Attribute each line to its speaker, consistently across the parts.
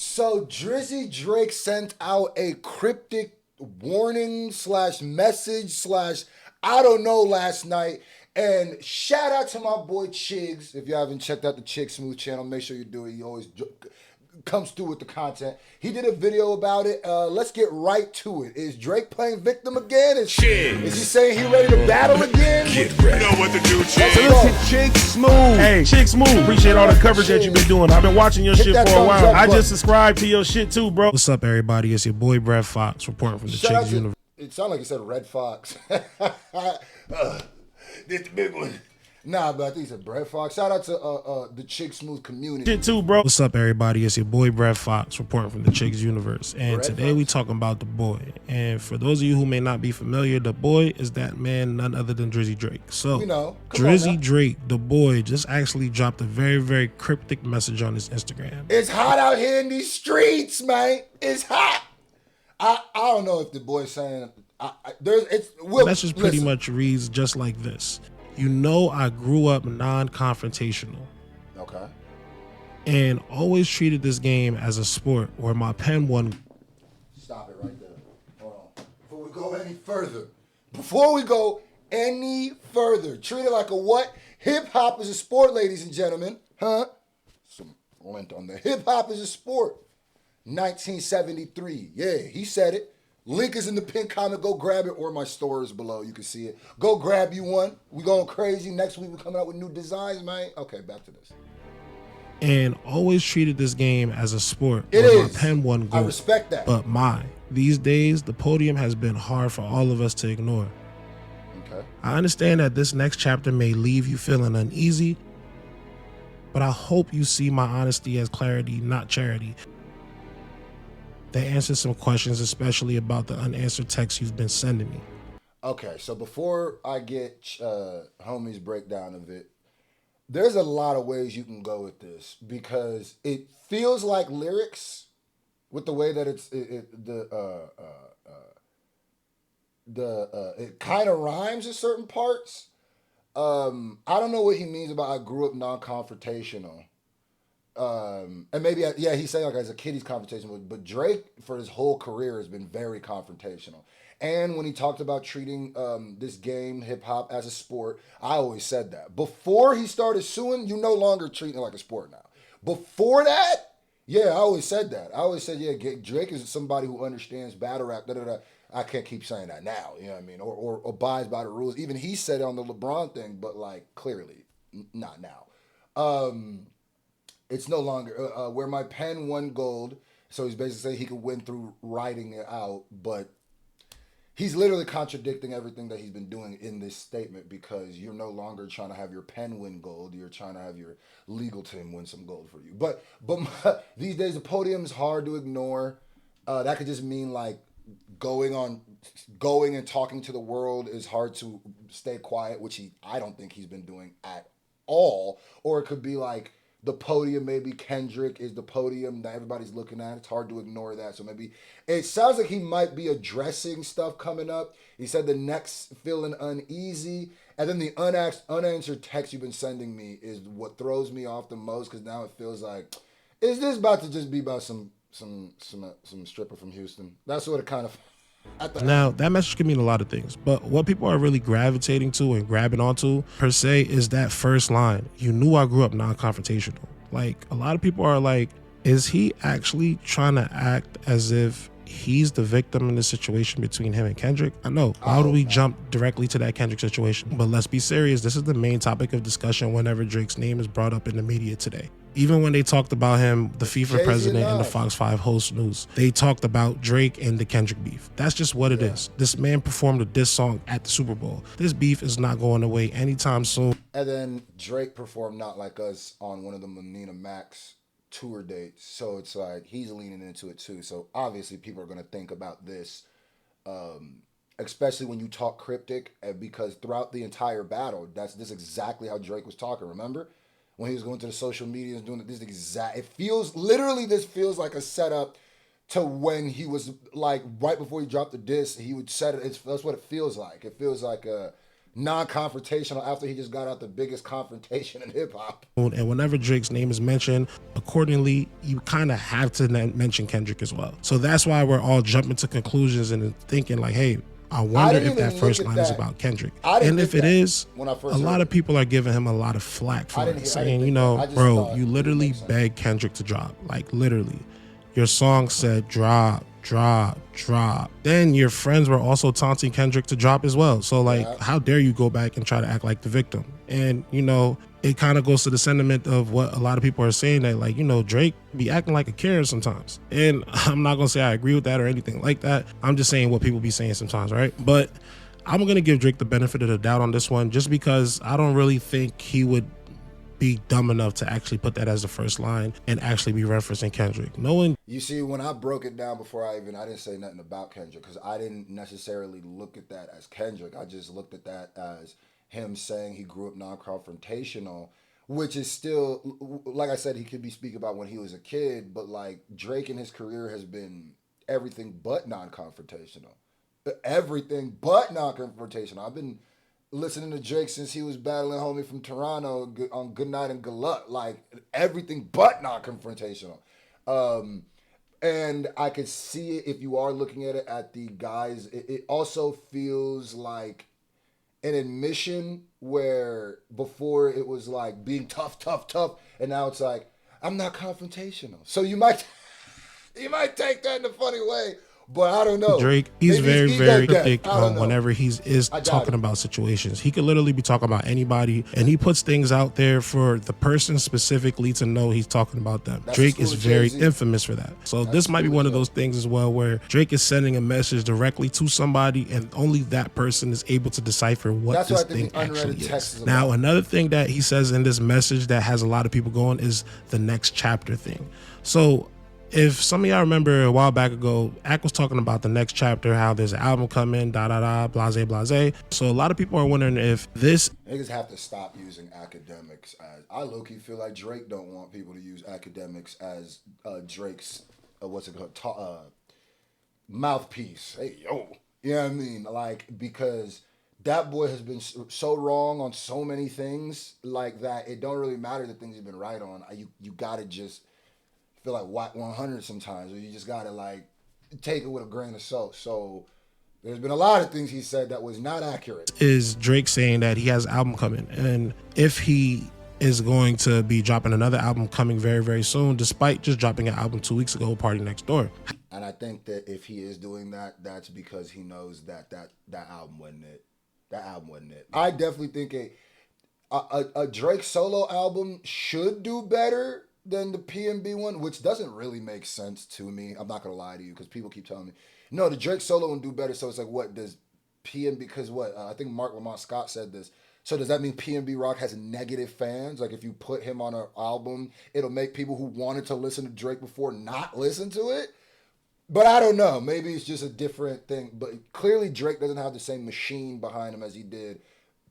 Speaker 1: So Drizzy Drake sent out a cryptic warning slash message slash I don't know last night. And shout out to my boy Chigs. If you haven't checked out the Chig Smooth channel, make sure you do it. He always comes through with the content. He did a video about it. Let's get right to it. Is Drake playing victim again? Is he saying he ready to battle again?
Speaker 2: Get ready. You know what to do, Chig.
Speaker 3: So listen, Chig Smooth. Hey, Chig Smooth. Appreciate all the coverage that you've been doing. I've been watching your shit for a while. I just subscribed to your shit too, bro. What's up, everybody? It's your boy Brett Fox reporting from the Chig's Universe.
Speaker 1: It sounded like you said Red Fox. This the big one. Nah, but I think he said Brett Fox. Shout out to the Chig Smooth community.
Speaker 3: Shit too, bro. What's up, everybody? It's your boy Brett Fox reporting from the Chig's Universe. And
Speaker 1: Brett
Speaker 3: today
Speaker 1: Fox?
Speaker 3: we talking about The Boy. And for those of you who may not be familiar, The Boy is that man, none other than Drizzy Drake. So,
Speaker 1: you know,
Speaker 3: Drizzy Drake, The Boy, just actually dropped a very, very cryptic message on his Instagram.
Speaker 1: It's hot out here in these streets, man. It's hot. I don't know if the boy's saying
Speaker 3: The message pretty much reads just like this. You know, I grew up non-confrontational.
Speaker 1: Okay.
Speaker 3: And always treated this game as a sport where my pen won.
Speaker 1: Stop it right there. Hold on. Before we go any further, treat it like a what? Hip-hop is a sport, ladies and gentlemen. Huh? Some lint on there. Hip-hop is a sport. 1973. Yeah, he said it. Link is in the pinned comment. Go grab it, or my store is below. You can see it. Go grab you one. We going crazy. Next week, we're coming out with new designs, man. Okay, back to this.
Speaker 3: And always treated this game as a sport.
Speaker 1: It
Speaker 3: where
Speaker 1: is.
Speaker 3: My pen won gold.
Speaker 1: I respect that.
Speaker 3: But these days, the podium has been hard for all of us to ignore.
Speaker 1: Okay.
Speaker 3: I understand that this next chapter may leave you feeling uneasy, but I hope you see my honesty as clarity, not charity. They answer some questions, especially about the unanswered texts you've been sending me.
Speaker 1: Okay, so before I get homie's breakdown of it, there's a lot of ways you can go with this because it feels like lyrics with the way that it kind of rhymes in certain parts. I don't know what he means about I grew up non-confrontational. And maybe, he's saying like as a kid he's confrontational, but Drake for his whole career has been very confrontational. And when he talked about treating this game, hip hop, as a sport, I always said that. Before he started suing, you no longer treating it like a sport now. Before that, I always said that. I always said, Drake is somebody who understands battle rap, I can't keep saying that now, you know what I mean? Or abides by the rules. Even he said it on the LeBron thing, but like clearly, not now. It's no longer where my pen won gold. So he's basically saying he could win through writing it out, but he's literally contradicting everything that he's been doing in this statement because you're no longer trying to have your pen win gold. You're trying to have your legal team win some gold for you. But these days the podium is hard to ignore. That could just mean like going and talking to the world is hard to stay quiet, which I don't think he's been doing at all. Or it could be like, the podium, maybe Kendrick is the podium that everybody's looking at. It's hard to ignore that. So maybe it sounds like he might be addressing stuff coming up. He said the next feeling uneasy. And then the unanswered text you've been sending me is what throws me off the most because now it feels like, is this about to just be about some stripper from Houston? That's what it kind of...
Speaker 3: Now, that message can mean a lot of things, but what people are really gravitating to and grabbing onto, per se, is that first line. You knew I grew up non-confrontational. Like, a lot of people are like, is he actually trying to act as if he's the victim in the situation between him and Kendrick? I know. Why do we jump directly to that Kendrick situation? But let's be serious. This is the main topic of discussion whenever Drake's name is brought up in the media today. Even when they talked about him, the FIFA president and the Fox 5 host news, they talked about Drake and the Kendrick beef. That's just what it is. This man performed a diss song at the Super Bowl. This beef is not going away anytime soon.
Speaker 1: And then Drake performed Not Like Us on one of the Nina Max tour dates. So it's like he's leaning into it too. So obviously people are going to think about this, especially when you talk Cryptic, because throughout the entire battle, this is exactly how Drake was talking. Remember? When he was going to the social media and doing this exact, this feels like a setup to when he was like right before he dropped the disc, he would set it. That's what it feels like. It feels like non-confrontational after he just got out the biggest confrontation in hip hop.
Speaker 3: And whenever Drake's name is mentioned, accordingly, you kind of have to mention Kendrick as well. So that's why we're all jumping to conclusions and thinking like, hey, I wonder if that first line is about Kendrick. And if it is, a lot of people are giving him a lot of flack for it, saying, you know, bro, you literally begged Kendrick to drop. Like, literally. Your song said drop. Then your friends were also taunting Kendrick to drop as well. So, like, how dare you go back and try to act like the victim? And, you know, it kind of goes to the sentiment of what a lot of people are saying, that, like, you know, Drake be acting like a Karen sometimes. And I'm not going to say I agree with that or anything like that. I'm just saying what people be saying sometimes, right? But I'm going to give Drake the benefit of the doubt on this one, just because I don't really think he would be dumb enough to actually put that as the first line and actually be referencing Kendrick. Knowing,
Speaker 1: you see, when I broke it down before I didn't say nothing about Kendrick, because I didn't necessarily look at that as Kendrick. I just looked at that as him saying he grew up non-confrontational, which is still, like I said, he could be speaking about when he was a kid, but like Drake in his career has been everything but non-confrontational. Everything but non-confrontational. I've been listening to Drake since he was battling homie from Toronto on Good Night and Glut, like everything but non-confrontational. And I could see it if you are looking at it at the guys. It also feels like an admission where before it was like being tough, and now it's like, I'm not confrontational. So you might take that in a funny way. But I don't know.
Speaker 3: Drake, he's very cryptic whenever he's talking about situations. He could literally be talking about anybody, and he puts things out there for the person specifically to know he's talking about them. Drake is very infamous for that. So this might be one of those things as well where Drake is sending a message directly to somebody, and only that person is able to decipher what this thing actually is. Now, another thing that he says in this message that has a lot of people going is the next chapter thing. So if some of y'all remember a while back ago, Ack was talking about the next chapter, how there's an album coming, blase. So a lot of people are wondering if this...
Speaker 1: Niggas have to stop using academics as... I low-key feel like Drake don't want people to use academics as Drake's, mouthpiece. Hey, yo. You know what I mean? Like, because that boy has been so wrong on so many things, like that it don't really matter the things he's been right on. You gotta just... feel like Watt 100 sometimes, or you just gotta like take it with a grain of salt. So there's been a lot of things he said that was not accurate.
Speaker 3: Is Drake saying that he has an album coming, and if he is going to be dropping another album coming very, very soon, despite just dropping an album 2 weeks ago, Party Next Door.
Speaker 1: And I think that if he is doing that, that's because he knows that album wasn't it. That album wasn't it. I definitely think a Drake solo album should do better than the PNB one, which doesn't really make sense to me. I'm not gonna lie to you, because people keep telling me, no, the Drake solo one do better. So it's like, what does PNB? Because what I think Mark Lamont Scott said this. So does that mean PNB Rock has negative fans? Like if you put him on an album, it'll make people who wanted to listen to Drake before not listen to it? But I don't know. Maybe it's just a different thing. But clearly Drake doesn't have the same machine behind him as he did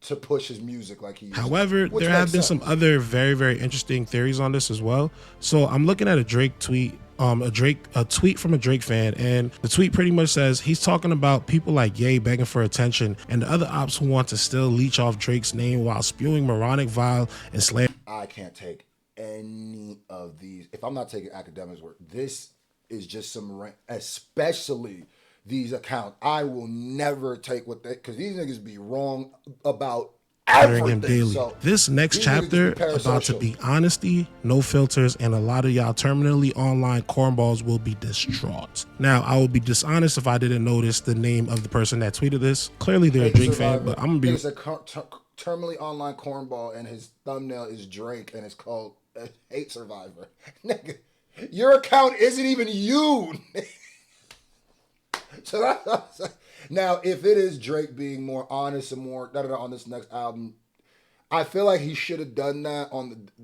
Speaker 1: to push his music like he used.
Speaker 3: However, there have been some other very, very interesting theories on this as well. So I'm looking at a Drake tweet, a tweet from a Drake fan, and the tweet pretty much says he's talking about people like Ye begging for attention and the other ops who want to still leech off Drake's name while spewing moronic, vile, and slander.
Speaker 1: I can't take any of these. If I'm not taking academics work, this is just some, especially these accounts. I will never take what they, because these niggas be wrong about everything.
Speaker 3: Daily. So this next chapter about to be honesty, no filters, and a lot of y'all terminally online cornballs will be distraught. Now, I will be dishonest if I didn't notice the name of the person that tweeted this. Clearly they're a Drake fan, but I'm gonna be...
Speaker 1: It's a terminally online cornball, and his thumbnail is Drake, and it's called Hate Survivor. Nigga, your account isn't even you. So that's, now, if it is Drake being more honest and more on this next album, I feel like he should have done that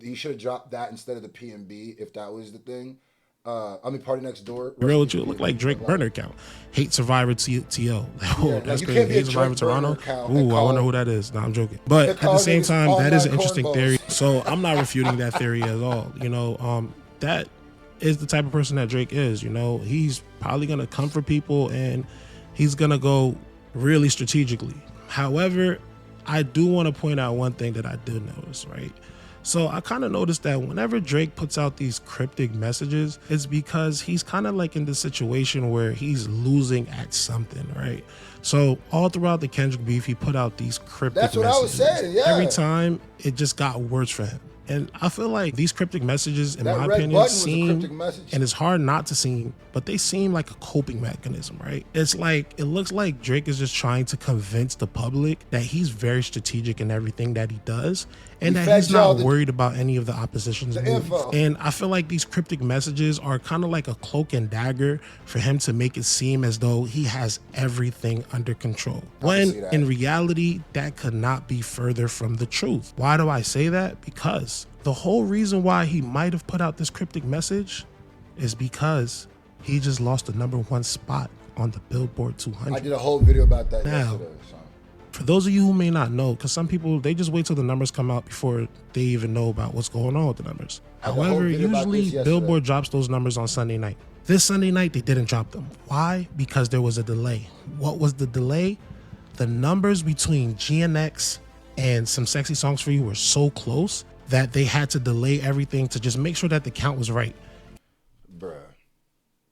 Speaker 1: he should have dropped that instead of the PNB if that was the thing. Party Next Door.
Speaker 3: Real with you, look like Drake burner account. Hate Survivor TL. Oh, that's crazy. Hate Survivor Toronto. Ooh, I wonder who that is. No, I'm joking. But at the same time, that is an interesting theory. So I'm not refuting that theory at all. You know, that is the type of person that Drake is. You know, he's probably gonna come for people and he's gonna go really strategically. However, I do want to point out one thing that I did notice, right? So I kind of noticed that whenever Drake puts out these cryptic messages, it's because he's kind of like in the situation where he's losing at something, right? So all throughout the Kendrick beef, he put out these cryptic
Speaker 1: That's what
Speaker 3: messages.
Speaker 1: I was saying, yeah.
Speaker 3: Every time it just got worse for him. And I feel like these cryptic messages, in
Speaker 1: That
Speaker 3: my
Speaker 1: red
Speaker 3: opinion,
Speaker 1: button was a
Speaker 3: seem,
Speaker 1: cryptic message.
Speaker 3: and it's hard not to seem, but they seem like a coping mechanism, right? It's like, it looks like Drake is just trying to convince the public that he's very strategic in everything that he does, and that he's not worried about any of the opposition's moves. And I feel like these cryptic messages are kind of like a cloak and dagger for him to make it seem as though he has everything under control. When in reality, that could not be further from the truth. Why do I say that? Because the whole reason why he might have put out this cryptic message is because he just lost the #1 spot on the Billboard 200.
Speaker 1: I did a whole video about that yesterday. So.
Speaker 3: For those of you who may not know, because some people, they just wait till the numbers come out before they even know about what's going on with the numbers. However, usually Billboard drops those numbers on Sunday night. This Sunday night, they didn't drop them. Why? Because there was a delay. What was the delay? The numbers between GNX and Some Sexy Songs For You were so close that they had to delay everything to just make sure that the count was right.
Speaker 1: Bruh,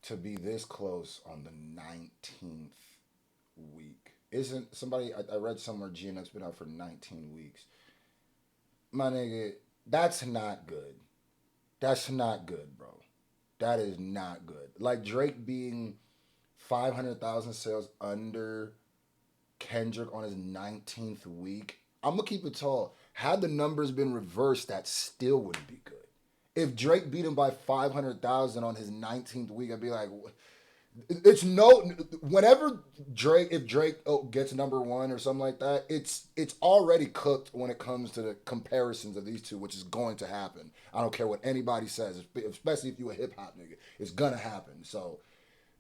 Speaker 1: to be this close on the 19th week. Isn't somebody, I read somewhere GNX been out for 19 weeks. My nigga, that's not good. That's not good, bro. That is not good. Like Drake being 500,000 sales under Kendrick on his 19th week. I'm going to keep it tall. Had the numbers been reversed, that still wouldn't be good. If Drake beat him by 500,000 on his 19th week, I'd be like, it's no, whenever Drake, if Drake gets #1 or something like that, it's already cooked when it comes to the comparisons of these two, which is going to happen. I don't care what anybody says, especially if you a hip hop nigga, it's gonna happen. So,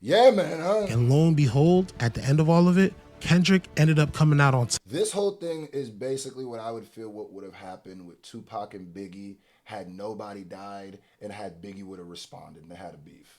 Speaker 1: yeah, man. Huh?
Speaker 3: And lo and behold, at the end of all of it, Kendrick ended up coming out on
Speaker 1: This whole thing is basically what I would feel what would have happened with Tupac and Biggie had nobody died and had Biggie would have responded and they had a beef.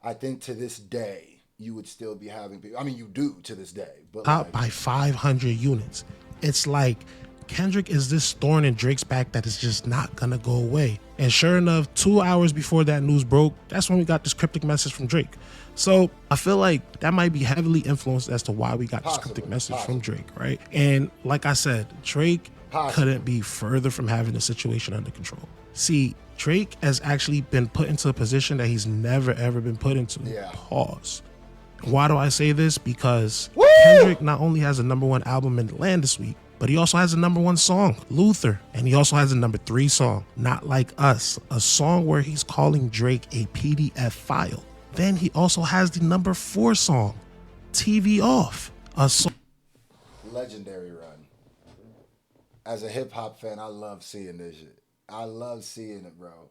Speaker 1: I think to this day, you would still be having people. I mean, you do to this day. But
Speaker 3: top by 500 units. It's like Kendrick is this thorn in Drake's back that is just not going to go away. And sure enough, 2 hours before that news broke, that's when we got this cryptic message from Drake. So I feel like that might be heavily influenced as to why we got this cryptic message from Drake, right? And like I said, Drake couldn't be further from having the situation under control. See, Drake has actually been put into a position that he's never, ever been put into.
Speaker 1: Yeah.
Speaker 3: Pause. Why do I say this? Because Kendrick not only has a #1 album in the land this week, but he also has a #1 song, Luther. And he also has a #3 song, Not Like Us, a song where he's calling Drake a PDF file. Then he also has the #4 song, TV Off, a song.
Speaker 1: Legendary run. As a hip hop fan, I love seeing this shit. I love seeing it, bro.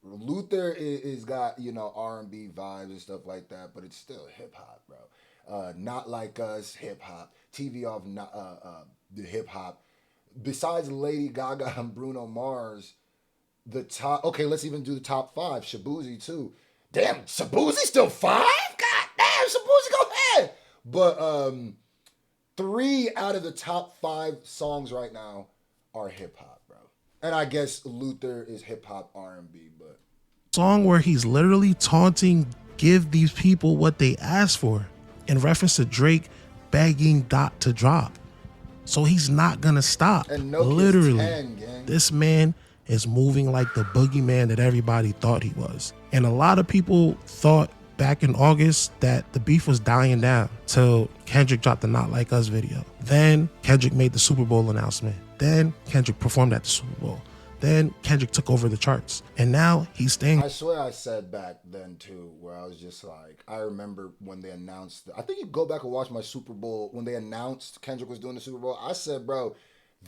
Speaker 1: Luther is got, you know, R&B vibes and stuff like that, but it's still hip hop, bro. Not Like Us, hip hop. TV Off, the hip hop. Besides Lady Gaga and Bruno Mars, the top. Okay, let's even do the top 5. Shabuzi too. Damn, Shabuzi still 5? God damn, Shabuzi go ahead. But 3 out of the top 5 songs right now are hip hop, bro. And I guess Luther is hip hop R&B, but
Speaker 3: song where he's literally taunting, give these people what they asked for, in reference to Drake begging Dot to drop. So he's not gonna stop.
Speaker 1: And no
Speaker 3: literally,
Speaker 1: 10, gang.
Speaker 3: This man is moving like the boogeyman that everybody thought he was. And a lot of people thought back in August that the beef was dying down till Kendrick dropped the Not Like Us video. Then Kendrick made the Super Bowl announcement. Then Kendrick performed at the Super Bowl. Then Kendrick took over the charts. And now he's staying.
Speaker 1: I swear I said back then too, where I was just like, I remember when they announced, I think you go back and watch my Super Bowl, when they announced Kendrick was doing the Super Bowl, I said, bro,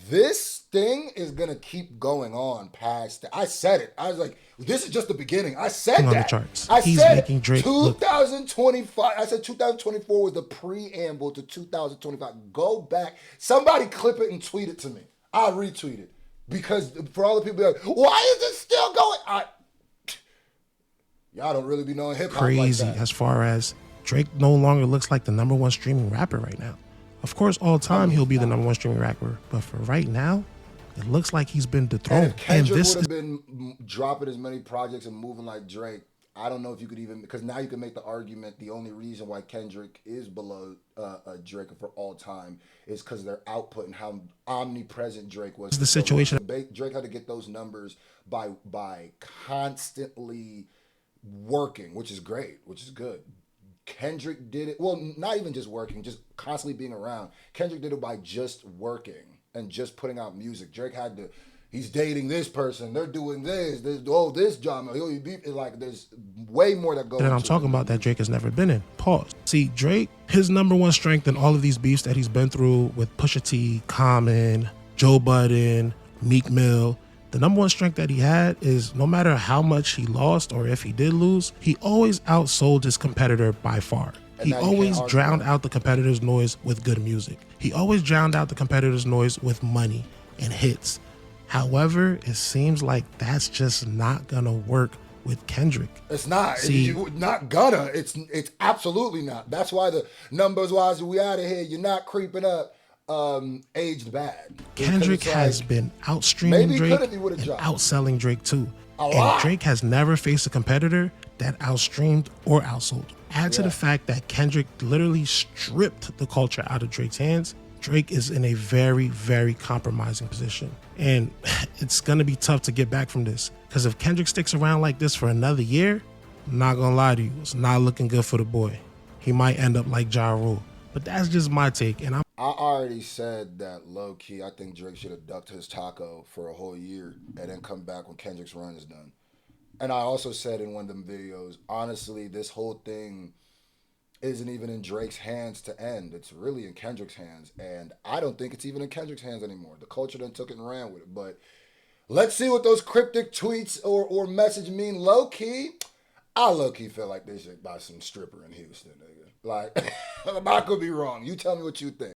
Speaker 1: this thing is going to keep going on past, I said it. I was like, this is just the beginning. I said
Speaker 3: on
Speaker 1: that.
Speaker 3: The charts.
Speaker 1: I
Speaker 3: he's
Speaker 1: said
Speaker 3: making Drake
Speaker 1: 2025. I said 2024 was the preamble to 2025. Go back. Somebody clip it and tweet it to me. I'll retweet it. Because for all the people like, why is it still going? Y'all don't really be knowing hip hop
Speaker 3: crazy
Speaker 1: like that.
Speaker 3: As far as Drake no longer looks like the #1 streaming rapper right now. Of course, all time he'll be the number one streaming rapper, but for right now, it looks like he's been
Speaker 1: And
Speaker 3: dethroned.
Speaker 1: if Kendrick would have been dropping as many projects and moving like Drake, I don't know if you could even, because now you can make the argument the only reason why Kendrick is below Drake for all time is because of their output and how omnipresent Drake was.
Speaker 3: The situation.
Speaker 1: Drake had to get those numbers by constantly working, which is great, which is good. Kendrick did it, well, not even just working, just constantly being around. Kendrick did it by just working and just putting out music. Drake had to, he's dating this person, they're doing this drama. Like, there's way more that goes
Speaker 3: that I'm talking about that Drake has never been in. Pause. See, Drake, his number one strength in all of these beefs that he's been through with Pusha T, Common, Joe Budden, Meek Mill, the number one strength that he had is no matter how much he lost or if he did lose, he always outsold his competitor by far. He always drowned out the competitor's noise with good music. He always drowned out the competitor's noise with money and hits. However, it seems like that's just not gonna work with Kendrick.
Speaker 1: It's not. Not gonna. It's absolutely not. That's why the numbers wise, we out of here. You're not creeping up. Aged bad.
Speaker 3: Kendrick has been outstreaming Drake and outselling Drake too. And Drake has never faced a competitor that outstreamed or outsold. Add to the fact that Kendrick literally stripped the culture out of Drake's hands. Drake is in a very, very compromising position. And it's going to be tough to get back from this. Because if Kendrick sticks around like this for another year, I'm not going to lie to you, it's not looking good for the boy. He might end up like Ja Rule. But that's just my take. And I
Speaker 1: already said that low key, I think Drake should have ducked his taco for a whole year and then come back when Kendrick's run is done. And I also said in one of them videos, honestly, this whole thing isn't even in Drake's hands to end. It's really in Kendrick's hands. And I don't think it's even in Kendrick's hands anymore. The culture then took it and ran with it. But let's see what those cryptic tweets or message mean. Low key, I low key feel like they should buy some stripper in Houston, nigga. Like, I could be wrong. You tell me what you think.